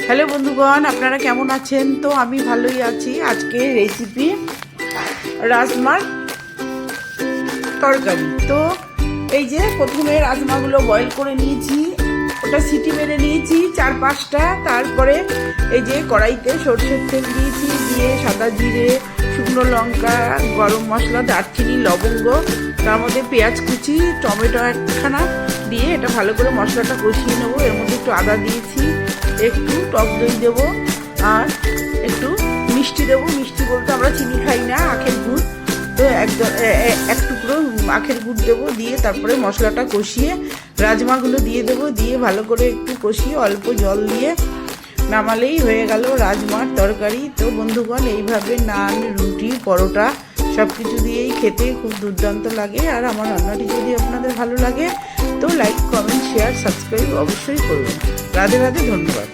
Hello বন্ধুগণ, আপনারা কেমন আছেন? তো আমি ভালোই আছি। আজকে রেসিপি রাজমার তরকারি। তো এই যে প্রথমে রাজমাগুলো বয়েল করে নিয়েছি, ওটা সিটি মেরে নিয়েছি 4-5টা। তারপরে এই যে কড়াইতে সরষের তেল দিয়েছি, দিয়ে সাদা জিরে, শুকনো লঙ্কা, গরম মশলা, দারচিনি, লবঙ্গ, তার মধ্যে পেঁয়াজ কুচি, টমেটো একখানা দিয়ে এটা ভালো করে মশলাটা কষিয়ে নেবো। এর মধ্যে একটু আদা দিয়েছি, একটু টক দই দেবো, আর একটু মিষ্টি দেবো। মিষ্টি বলতে আমরা চিনি খাই না, আখের গুড়। তো এক টুকরো আখের গুড় দেবো, দিয়ে তারপরে মশলাটা কষিয়ে রাজমাগুলো দিয়ে দেবো, দিয়ে ভালো করে একটু কষিয়ে অল্প জল দিয়ে নামালেই হয়ে গেল রাজমার তরকারি। তো বন্ধুগণ, এইভাবে নান, রুটি, পরোটা সব কিছু দিয়েই খেতে খুব দুর্দান্ত লাগে। আর আমার রান্নাটি যদি আপনাদের ভালো লাগে তো লাইক, কমেন্ট, শেয়ার, সাবস্ক্রাইব অবশ্যই করবেন। রাধে রাধে, ধন্যবাদ।